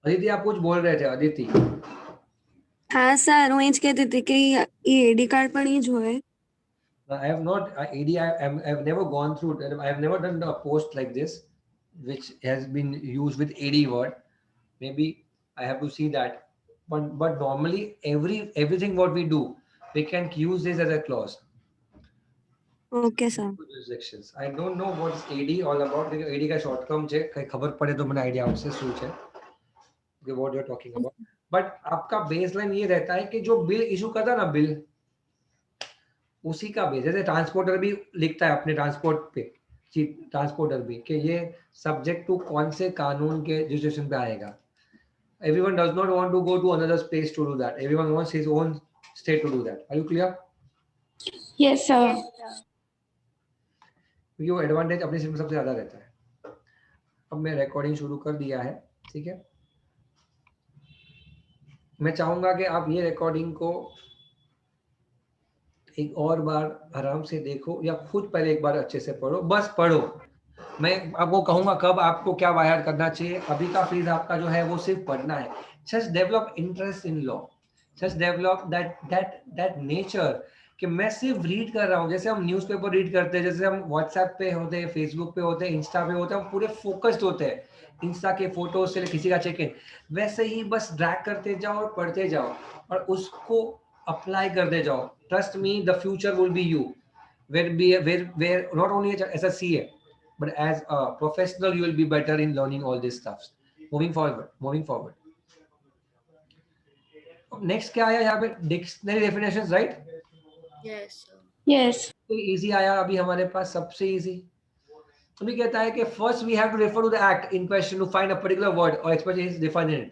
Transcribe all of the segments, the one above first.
अदिति आप कुछ बोल रहे थे अदिति? हाँ सर, હું એ જ કહેતી હતી કે એ એડી કાર્ડ પણ એ જ હોય. I have not AD. I've never gone through. I have never done a post like this, which has been used with AD word. Maybe I have to see that. But normally everything what we do, we can use this as a clause. Okay sir. Jurisdictions. I don't know what is AD all about. AD का short term છે કઈ ખબર પડે તો મને idea આવશે શું છે what you're talking about. But आपका बेसलाइन ये रहता है कि जो बिल इशू करता है ना बिल, उसी का बेस, जैसे ट्रांसपोर्टर भी लिखता है अपने ट्रांसपोर्ट पे, ट्रांसपोर्टर भी कि ये सब्जेक्ट टू कौन से कानून के रजिस्ट्रेशन पे आएगा. Everyone does not want to go to another space to do that. Everyone wants his own state to do that. Are you clear? Yes sir. क्योंकि वो एडवांटेज अपनी सिस्टम में सबसे ज्यादा रहता है. अब मैं रिकॉर्डिंग शुरू कर दिया है, ठीक है. मैं चाहूंगा कि आप ये रिकॉर्डिंग को एक और बार आराम से देखो या खुद पहले एक बार अच्छे से पढ़ो, बस पढ़ो. मैं आपको कहूंगा कब आपको क्या वायर करना चाहिए. अभी का फेज आपका जो है वो सिर्फ पढ़ना है. Just develop interest in law, just develop that nature कि मैं सिर्फ रीड कर रहा हूँ. जैसे हम न्यूज़पेपर रीड करते हैं, जैसे हम व्हाट्सएप पे होते हैं, फेसबुक पे होते हैं, इंस्टा पे होते हैं, हम पूरे फोकस्ड होते हैं इंस्टा के फोटो से किसी का चेक इन. वैसे ही बस ड्रैग करते जाओ और पढ़ते जाओ और उसको अप्लाई करते जाओ. Trust me, the future will be you, where not only as a CA but as a professional you will be better in learning all this stuff. moving forward. Next क्या आया यहाँ पे? Dictionary definitions, right? Yes Yes. तो easy आया अभी हमारे पास, सबसे easy. अभी कहता है कि first we have to refer to the act in question to find a particular word और expression is defined in it.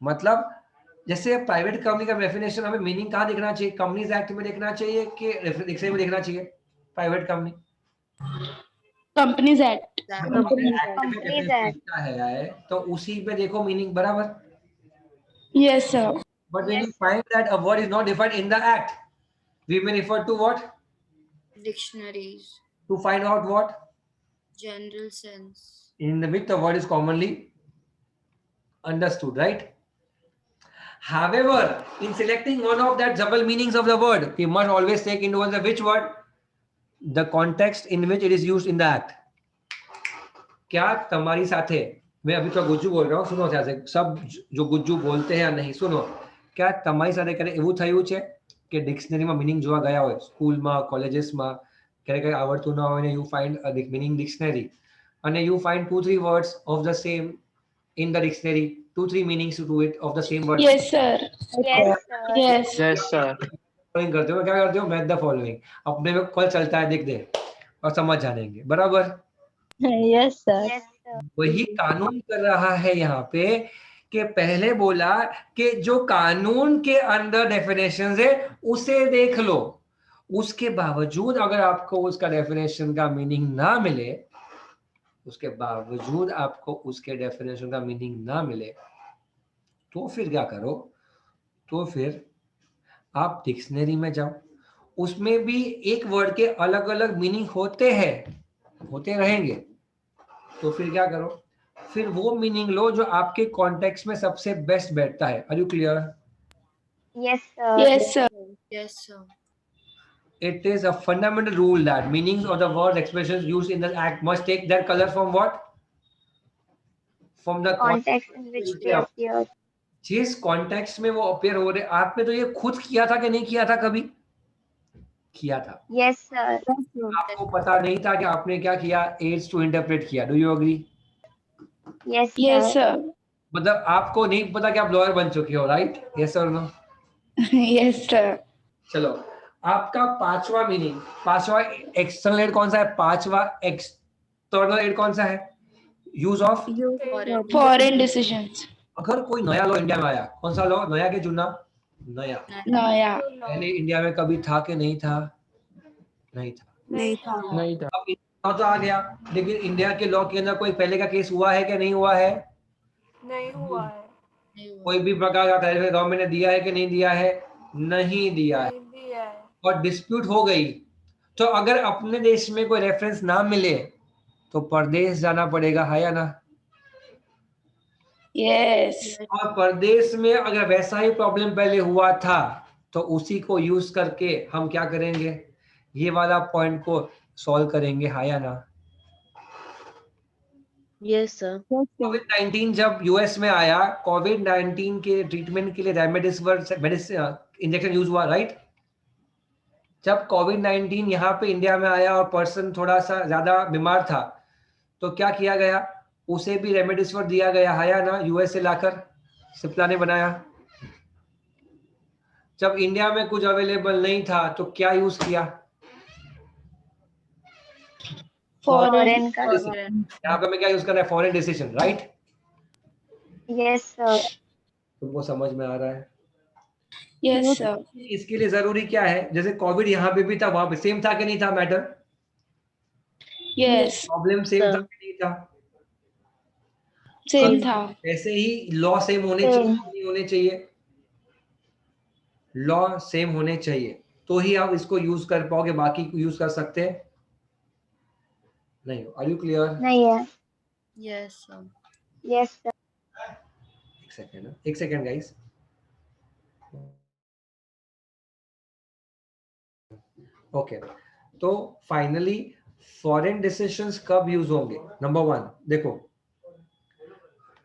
मतलब जैसे प्राइवेट कंपनी का डेफिनेशन हमें मीनिंग कहाँ देखना चाहिए? कंपनीज एक्ट में देखना चाहिए कि डिक्शनरी में देखना चाहिए? Private company Companies Act. Companies act है तो उसी पे देखो मीनिंग, बराबर. Yes sir. But when you find that a word is not defined in the act, we may refer to what? Dictionaries, To find out what? General sense, In which the word is commonly understood, right? However, in selecting one of that double meanings of the word, we must always take into account which word, the context in which it is used in the act. क्या तुम्हारी साथे, मैं अभी तो गुज्जू बोल रहा हूँ, सुनो ध्यान से, सब जो गुज्जू बोलते हैं या नहीं, सुनो. क्या તમારી સાથે ક્યારે એવું થયું છે કે ડિક્શનરીમાં મીનિંગ જોવા ગયા હોય, સ્કૂલમાં, કોલેજીસમાં ક્યારે આવડતું ના હોય ને you find a meaning dictionary અને you find 2-3 words of the same in the dictionary, 2-3 meanings to it of the same word. Yes sir. Yes. Yes, sir. Following करते हो, क्या करते हो? मैथ द फॉलोइंग, अपने में कॉल चलता है, देख दे और समझ जानेंगे, बराबर. Yes sir. वही कानून कर रहा है यहाँ पे कि पहले बोला कि जो कानून के अंदर डेफिनेशन है उसे देख लो. उसके बावजूद अगर आपको उसका डेफिनेशन का मीनिंग ना मिले, उसके बावजूद आपको उसके डेफिनेशन का मीनिंग ना मिले, तो फिर क्या करो? तो फिर आप डिक्शनरी में जाओ. उसमें भी एक वर्ड के अलग अलग मीनिंग होते हैं, होते रहेंगे. तो फिर क्या करो? फिर वो मीनिंग लो जो आपके कॉन्टेक्स्ट में सबसे बेस्ट बैठता है. Are you clear? Yes sir. Yes sir, It is a fundamental rule that meanings of the words expressions used in the act must take their color from what? From the context in which they appear. जिस context में वो appear हो रहे. आपने तो ये खुद किया था कि नहीं किया था? कभी किया था. Yes sir. आपको पता नहीं था कि आपने क्या किया? एड्स टू इंटरप्रेट किया. Do you agree? Yes sir. मतलब आपको नहीं पता कि आप लॉयर बन चुके हो, राइट? यस और नो? Yes sir. चलो, आपका पांचवा मीनिंग, पांचवा एक्सटर्नल एड कौन सा है? पांचवा एक्सटर्नल एड कौन सा है? Use of Foreign decisions. अगर कोई नया लॉ इंडिया में आया, कौन सा लॉ? नया के चुना? नया. Naya. पहले इंडिया में कभी था कि नहीं था? नहीं था. नहीं था. नहीं था. अब इंडिया तो आ गया, लेकिन इंडिया के लॉ के अंदर कोई पहले का केस हुआ है कि नहीं हुआ है? नहीं हुआ है. कोई भी प्रकार का तहरीर गवर्नमेंट ने दिया है कि नहीं दिया है? नहीं दिया है. नहीं दिया है. और डिस्प्यूट हो गई, तो अगर अपने देश में कोई रेफरेंस ना मिले तो परदेश जाना पड़ेगा, है या ना? Yes. Yes. और परदेश में अगर वैसा ही प्रॉब्लम पहले हुआ था तो उसी को यूज करके हम क्या करेंगे, ये वाला पॉइंट को सॉल्व करेंगे, हाँ या ना? Yes, sir. कोविड-19 जब यूएस में आया, कोविड-19 के ट्रीटमेंट के लिए रेमडेसिविर इंजेक्शन यूज हुआ, राइट? जब कोविड-19 यहाँ पे इंडिया में आया और पर्सन थोड़ा सा ज्यादा बीमार था तो क्या किया गया, उसे भी रेमडेसिविर दिया गया, हाँ या ना? यूएस से लाकर सिप्ला ने बनाया। जब इंडिया में कुछ अवेलेबल नहीं था तो क्या यूज किया? Foreign. यहाँ पे मैं क्या यूज कर रहा है, foreign decision, right? Yes, sir. तुमको समझ में आ रहा है? Yes, sir. इसके लिए जरूरी क्या है, जैसे कोविड यहाँ पे भी था, वहां पे सेम था कि नहीं था मैटर? Yes. प्रॉब्लम सेम था sir. कि नहीं था? Same था. ऐसे ही लॉ सेम होने चाहिए, नहीं होने चाहिए? लॉ सेम होने चाहिए तो ही आप इसको यूज कर पाओगे, बाकी को यूज कर सकते हैं नहीं। Are you clear? नहीं है. Yes, sir. Yes, sir. एक सेकेंड गाइस। ओके, तो फाइनली फॉरेन डिसीजंस कब यूज होंगे? नंबर 1 देखो,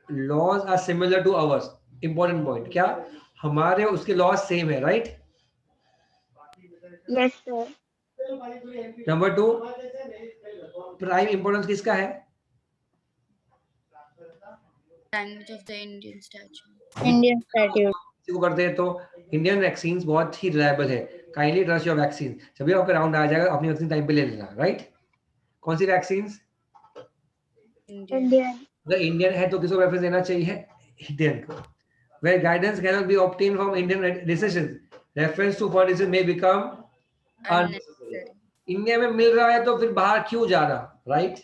laws are similar to ours, important point, क्या हमारे उसके लॉज सेम है, right? Yes, sir. Number 2, prime importance किसका है? Language of the Indian statute. Indian statute. इसी को करते हैं तो इंडियन वैक्सीन बहुत ही रिलायबल है, काइंडली ट्रस्ट योर वैक्सीन। जब भी आपका राउंड आ जाएगा अपनी वैक्सीन टाइम पे ले लेना, राइट? कौन सी वैक्सीन? Indian. अगर इंडियन है तो किसको रेफरेंस देना चाहिए? इंडियन को। Where guidance cannot be obtained from Indian decisions, reference to foreign decisions may become unnecessary. India में मिल रहा है तो फिर बाहर क्यों जाना, right?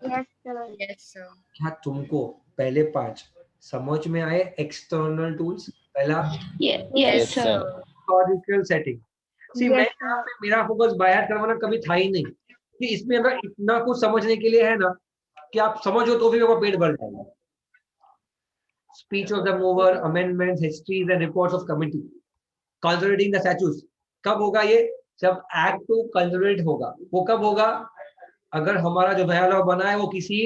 Yes, sir. Yes, sir. क्या तुमको पहले 5 समझ में आए? एक्सटर्नल टूल्स, पहला Yes, sir. Historical setting. सी Yes, मैं sir. यहाँ पे मेरा फोकस बाहर करवाना कभी था ही नहीं कि इसमें अगर इतना कुछ समझने के लिए है ना कि आप समझो तो भी मेरा पेट भर जाएगा। Speech of the mover, amendments, histories and reports of committee, consolidating the statutes. कब होगा ये? जब एक्ट टू कंसोलिडेट होगा। वो कब होगा? अगर हमारा जो नया लॉ बना है वो किसी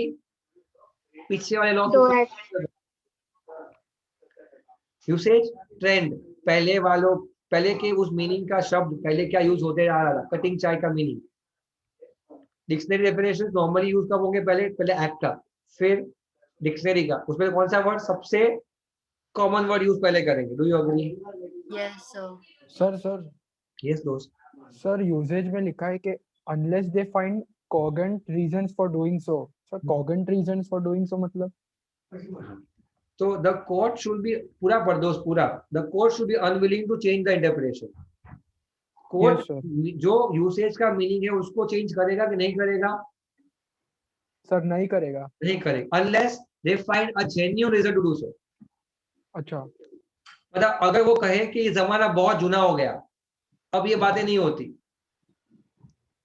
पीछे वाले लॉ की यूसेज ट्रेंड, पहले के उस मीनिंग का शब्द पहले क्या यूज होते आ रहा था, कटिंग चाय का meaning. Dictionary definition normally use कब होंगे? पहले एक्ट का, फिर डिक्शनरी का। उसमें कौन सा वर्ड सबसे कॉमन वर्ड यूज पहले करेंगे? Do you agree? Yes, sir. Sir yes दोस्त। सर यूजेज में लिखा है कि unless they find cogent reasons for doing so. Sir cogent reasons for doing so मतलब? तो द कोर्ट शुड बी, पूरा पढ़ दोस्त पूरा, the court should be unwilling to change the interpretation. Court जो यूसेज का मीनिंग है उसको चेंज करेगा कि नहीं करेगा? सर नहीं करेगा। नहीं करेगा unless they find a genuine reason to do so. अच्छा, मतलब अगर वो कहे कि ये जमाना बहुत जुना हो गया, अब ये बातें नहीं होती,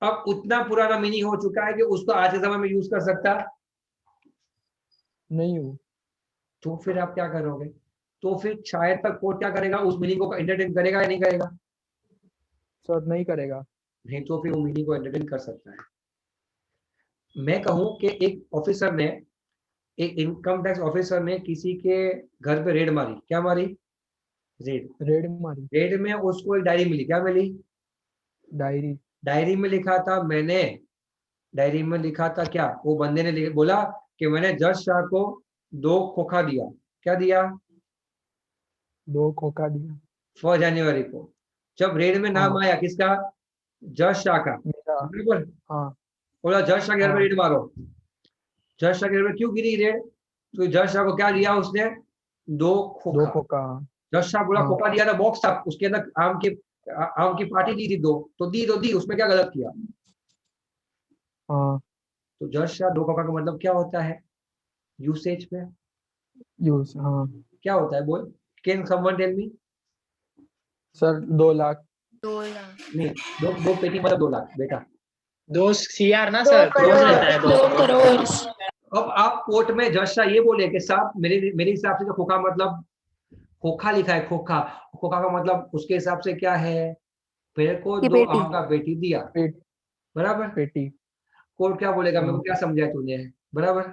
अब उतना पुराना मीनिंग हो चुका है कि उसको आज के समय में यूज कर सकता नहीं हूँ। तो फिर आप क्या करोगे? तो फिर शायद तक कोर्ट क्या करेगा, उस मीनिंग को एंटरटेन करेगा या नहीं करेगा? सर नहीं करेगा। नहीं तो फिर वो मीनिंग को एंटरटेन कर सकता है। मैं कहूं कि एक ऑफिसर ने, एक इनकम टैक्स ऑफिसर ने किसी के घर पे रेड मारी। क्या मारी? रेड मारी। रेड में उसको एक डायरी मिली। क्या मिली? डायरी में लिखा था, डायरी में लिखा था क्या? वो बंदे ने बोला कि मैंने जज शाह को 2 खोखा दिया। क्या दिया? 2 खोखा दिया 4 जनवरी को। जब रेड में नाम आया किसका? जज शाह का, बराबर? हाँ। बोला जज शाह के घर में रेड मारो। जज शाह के घर में क्यों गिरी रेड? तो जज शाह को क्या दिया उसने? 2 खोखा। जज शाह बोला खोखा दिया था, बॉक्स था उसके अंदर आम की पार्टी दी थी 2, तो दी, उसमें क्या गलत किया? हाँ। तो जज शाह 2 खोखा का मतलब क्या होता है यूसेज में? यूज, हाँ। क्या होता है बोल? Can someone tell me? Sir 2 lakh. 2 lakh. नहीं, 2 पेटी मतलब 2 लाख बेटा। 2 CR ना सर, 2 रहता है 2 2 करोड़। अब आप कोर्ट में जज साहब ये बोले कि साहब मेरे हिसाब से जो खोखा मतलब खोखा लिखा है, खोखा खोखा का मतलब उसके हिसाब से क्या है, मेरे को ये 2 बेटी। आम का बेटी दिया, पेट बराबर। पेटी। कोर्ट क्या बोलेगा, मेरे को हाँ क्या समझा तूने, बराबर।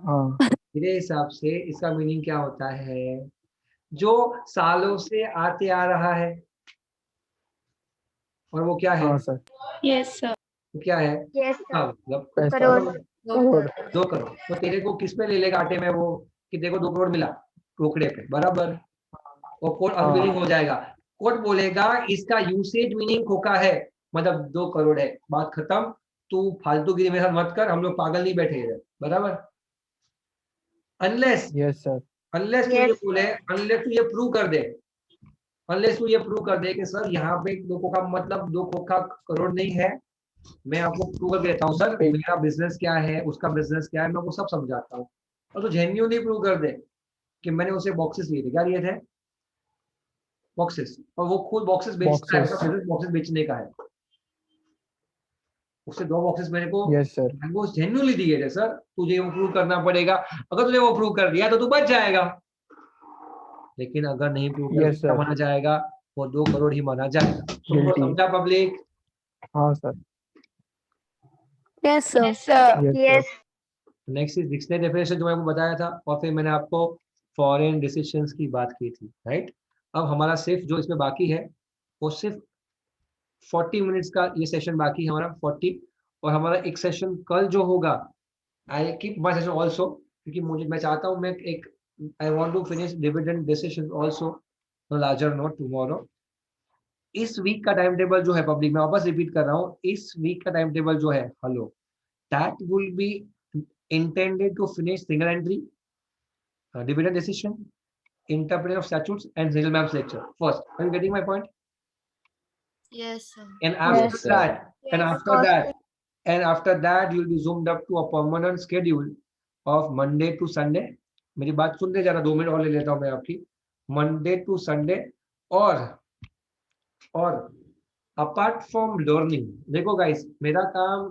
हाँ मेरे हिसाब से इसका मीनिंग क्या होता है, जो सालों से आते आ रहा है, और वो क्या है, हाँ सर। Yes, sir. वो क्या है, Yes, हाँ sir. मतलब पैसा। करोड़। करोड़। 2 करोड़। तो तेरे को किस पे ले लेगा आटे में वो, कि तेरे को 2 करोड़ मिला टोकरे पे, बराबर। और कोर्ट अनविलिंग हो जाएगा, कोर्ट बोलेगा इसका यूसेज मीनिंग खोखा है, मतलब 2 करोड़ है, बात खत्म, तू फालतूगिरी मेरे साथ मत कर, हम लोग पागल नहीं बैठे इधर, बराबर। Unless yes sir. अनलेस तू ये Yes. बोले, अनलेस तू ये प्रूव कर दे, अनलेस तू ये प्रूव कर दे कि सर यहाँ पे 2 खोखा मतलब 2 खोखा करोड़ नहीं है, मैं आपको प्रूव कर देता हूँ सर, पेट। मेरा बिजनेस क्या है, उसका बिजनेस क्या है, मैं आपको सब समझाता हूँ। और तो जेन्युइनली प्रूव कर दे कि मैंने उसे बॉक्सेस लिए थे, क्या लिए थे, बॉक्सेस, और वो खुद बॉक्सेस बेचता है, बॉक्सेस। उसका बिजनेस बॉक्सेस बेचने का है, उससे 2 बॉक्सेस मेरे को यस सर। मैंगो जेन्युइनली दिए थे सर, तुझे वो प्रूव करना पड़ेगा, अगर तुझे वो प्रूव कर दिया तो तू बच जाएगा, लेकिन अगर नहीं प्रूव कर यस क्या सर। माना जाएगा, वो 2 करोड़ ही माना जाएगा। तुमको गिल्टी। समझा पब्लिक। हाँ sir. Yes sir. Yes, sir. Yes Yes. Sir. Next is dictionary definition जो मैं आपको बताया था, और फिर मैंने आपको फॉरेन डिसीजंस की बात की थी, राइट। अब हमारा सिर्फ जो इसमें बाकी है वो सिर्फ 40 मिनट्स का ये सेशन बाकी है हमारा 40, और हमारा एक सेशन कल जो होगा, I keep my session also, क्योंकि मैं चाहता हूँ मैं एक I want to finish dividend decision also larger note tomorrow. इस वीक का टाइम टेबल जो है पब्लिक, मैं वापस रिपीट कर रहा हूँ, इस वीक का टाइम टेबल जो है, hello, that will be intended to finish single entry, dividend decision, interpretation of statutes, and Rizal ma'am's lecture first. Are you getting my point? Yes, sir. And Yes, after sir. that, and Yes, after first. that, and after that, you'll be zoomed up to a permanent schedule of Monday to Sunday. मेरी बात सुन ले जरा, 2 minute और ले लेता हूँ मैं आपकी। Monday to Sunday, और apart from learning, देखो guys, मेरा काम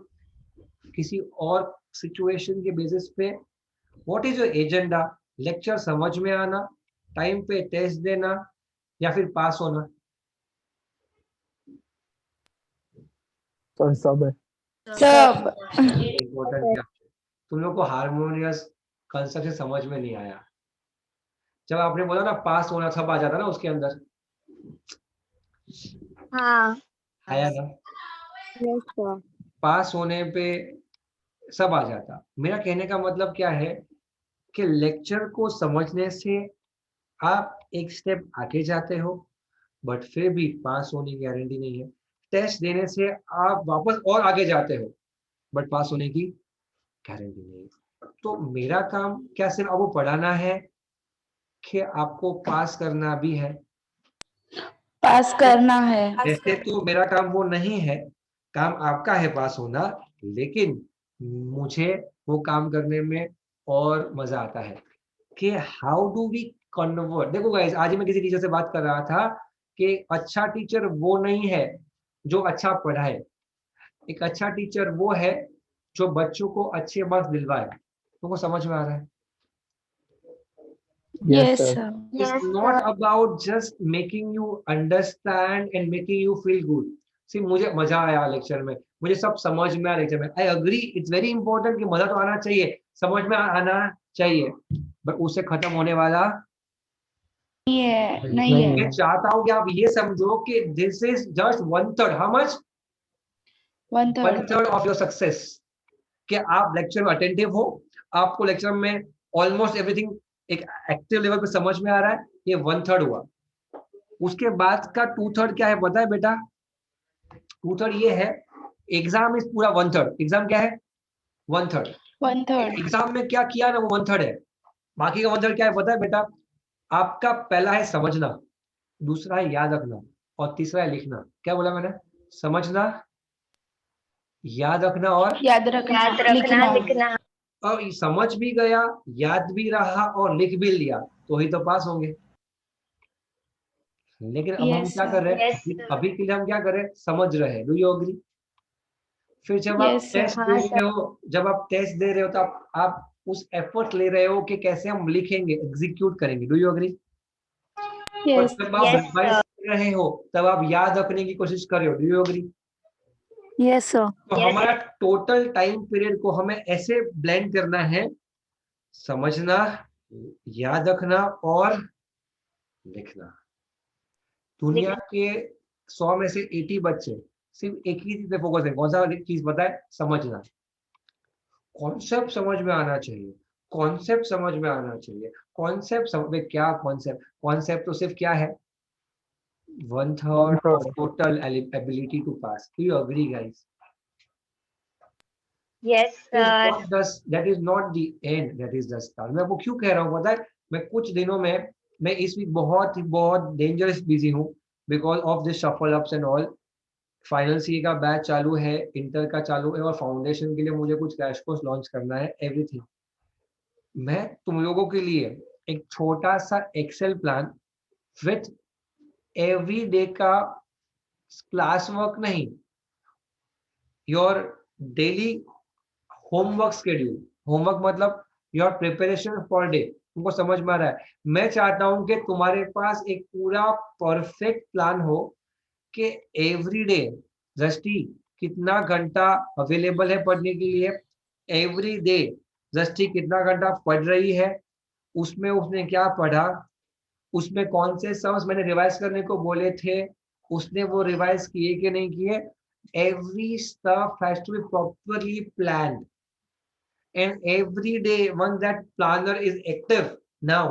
किसी और सिचुएशन के बेसिस पे, what is your agenda, lecture समझ में आना, टाइम पे टेस्ट देना, या फिर पास होना, सर सब है। Sub. इम्पोर्टेंट क्या, तुम लोग को हारमोनियस कंसेप्ट समझ में नहीं आया, जब आपने बोला ना पास होना, सब आ जाता ना उसके अंदर, हाँ. आया ना, यस सर। पास होने पे सब आ जाता। मेरा कहने का मतलब क्या है कि लेक्चर को समझने से आप एक स्टेप आगे जाते हो, बट फिर भी पास होने की गारंटी नहीं है। टेस्ट देने से आप वापस और आगे जाते हो, बट पास होने की गारंटी नहीं है। तो मेरा काम क्या सिर्फ आपको पढ़ाना है, कि आपको पास करना भी है? पास करना है. ऐसे तो मेरा काम वो नहीं है, काम आपका है पास होना, लेकिन मुझे वो काम करने में और मजा आता है कि हाउ डू वी कन्वर्ट। देखो गाइस, आज ही मैं किसी टीचर से बात कर रहा था कि अच्छा टीचर वो नहीं है जो अच्छा पढ़ाए, एक अच्छा टीचर वो है जो बच्चों को अच्छे मार्क्स दिलवाए। तुमको समझ में आ रहा है? Yes Yes, sir. sir. It's Yes, not sir. about just making you understand and making you feel good. सिर्फ मुझे मजा आया लेक्चर में, मुझे सब समझ में आया लेक्चर में, I agree, it's very important कि मजा तो आना चाहिए, समझ में आना चाहिए, बट उससे खत्म होने वाला नहीं नहीं है. मैं चाहता हूँ कि आप ये समझो कि this is just 1/3, how much, 1/3. 1/3 of your success, कि आप लेक्चर में अटेंटिव हो, आपको लेक्चर में ऑलमोस्ट एवरीथिंग एक एक्टिव लेवल पे समझ में आ रहा है, ये 1/3 हुआ। उसके बाद का 2/3 क्या है पता है बेटा? 2/3 ये है, एग्जाम इज पूरा 1/3, एग्जाम क्या है 1/3, 1/3. एग्जाम में क्या किया ना वो 1/3 है, बाकी का 1/3 क्या है पता है बेटा? आपका पहला है समझना, दूसरा है याद रखना, और तीसरा है लिखना। क्या बोला मैंने? समझना, याद रखना, और याद रखना. याद रखना, लिखना. लिखना. और समझ भी गया, याद भी रहा और लिख भी लिया, तो ही तो पास होंगे। लेकिन अब हम Yes, क्या sir. कर रहे हैं, Yes, sir. अभी के लिए हम क्या कर रहे हैं, समझ रहे हैं। Do you agree? फिर जब आप Yes, sir. टेस्ट दे रहे हो, जब आप टेस्ट दे रहे हो तो आप उस एफर्ट ले रहे हो कि कैसे हम लिखेंगे, एग्जीक्यूट करेंगे। Do you agree? और Yes. जब आप रिवाइज कर रहे हो तब आप याद रखने की कोशिश कर रहे हो। Do you agree? Yes sir. तो हमारा टोटल टाइम पीरियड को हमें ऐसे ब्लेंड करना है, समझना, याद रखना और लिखना। दुनिया के 100 में से 80 बच्चे सिर्फ एक ही चीज पे फोकस है। कौन सा चीज पता है? समझना। कॉन्सेप्ट समझ में आना चाहिए, कॉन्सेप्ट समझ में आना चाहिए, कॉन्सेप्ट समझ में। क्या कॉन्सेप्ट? कॉन्सेप्ट तो सिर्फ क्या है? 1/3 of total ability to pass. Do you agree, guys? Yes, sir. That is not the end, that is the start. मैं आपको क्यों कह रहा हूँ पता है? मैं कुछ दिनों में, मैं इस वीक बहुत डेंजरस बिजी हूँ because of this shuffle ups and all. Final C का बैच चालू है, इंटर का चालू है और फाउंडेशन के लिए मुझे कुछ क्रैश कोर्स लॉन्च करना है, एवरीथिंग। मैं तुम लोगों के लिए एक छोटा सा Excel plan with every day का क्लास वर्क नहीं, your daily homework schedule. Homework मतलब योर प्रिपरेशन फॉर डे। तुमको समझ में आ रहा है? मैं चाहता हूं कि तुम्हारे पास एक पूरा परफेक्ट प्लान हो कि एवरी डे दृष्टि कितना घंटा अवेलेबल है पढ़ने के लिए, एवरी डे दृष्टि कितना घंटा पढ़ रही है, उसमें उसने क्या पढ़ा, उसमें कौन से सम्स मैंने रिवाइज करने को बोले थे, उसने वो रिवाइज किए कि नहीं किए। Every stuff has to be properly planned and every day once that planner is active now,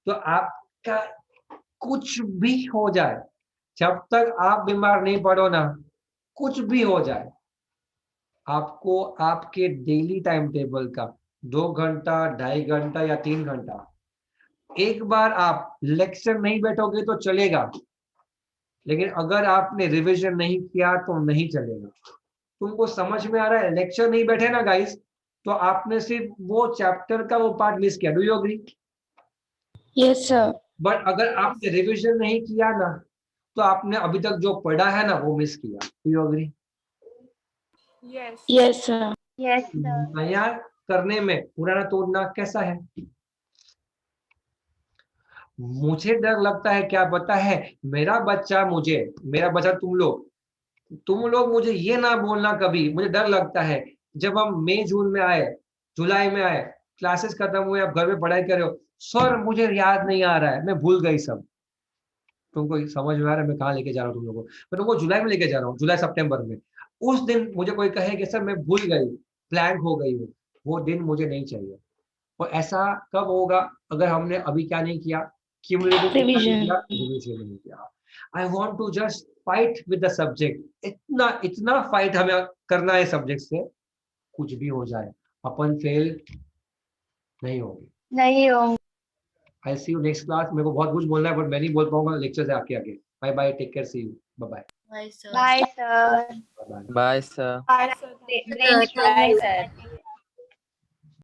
तो आपका कुछ भी हो जाए, जब तक आप बीमार नहीं पड़ो ना, कुछ भी हो जाए, आपको आपके डेली टाइम टेबल का 2 घंटा, 2.5 घंटा या 3 घंटा, एक बार आप लेक्चर नहीं बैठोगे तो चलेगा, लेकिन अगर आपने रिवीजन नहीं किया तो नहीं चलेगा। तुमको समझ में आ रहा है? लेक्चर नहीं बैठे ना गाइस, तो आपने सिर्फ वो चैप्टर का वो पार्ट मिस किया। Do you agree? Yes, sir. But अगर आपने रिवीजन नहीं किया ना, तो आपने अभी तक जो पढ़ा है ना वो मिस किया। Do you agree? Yes. Yes, sir. Yes, sir. नया करने में पुराना तोड़ना कैसा है? मुझे डर लगता है, क्या पता है? मेरा बच्चा तुम लोग मुझे ये ना बोलना कभी। मुझे डर लगता है जब हम मई जून में आए, जुलाई में आए, क्लासेस खत्म हुए, आप घर में पढ़ाई कर रहे हो, सर मुझे याद नहीं आ रहा है, मैं भूल गई सब। तुमको समझ में आ रहा है मैं कहाँ लेके जा रहा हूँ तुम लोगों को? मैं तुमको जुलाई में लेके जा रहा हूँ, जुलाई सितंबर में। उस दिन मुझे कोई कहे कि सर मैं भूल गई, ब्लैंक हो गई हूँ, वो दिन मुझे नहीं चाहिए। और ऐसा कब होगा? अगर हमने अभी क्या नहीं किया, Revision. रिवीजन नहीं किया। I want to just fight with the subject. इतना फाइट हमें करना है सब्जेक्ट से, कुछ भी हो जाए अपन फेल नहीं होंगे। नहीं होंगे। आई सी यू नेक्स्ट क्लास। मेरे को बहुत कुछ बोलना है बट मैं नहीं बोल पाऊंगा लेक्चर से आगे। Bye bye, take care, see you, bye bye. Bye, sir. Bye bye. Bye, sir. Bye, sir. Brain, bye, sir.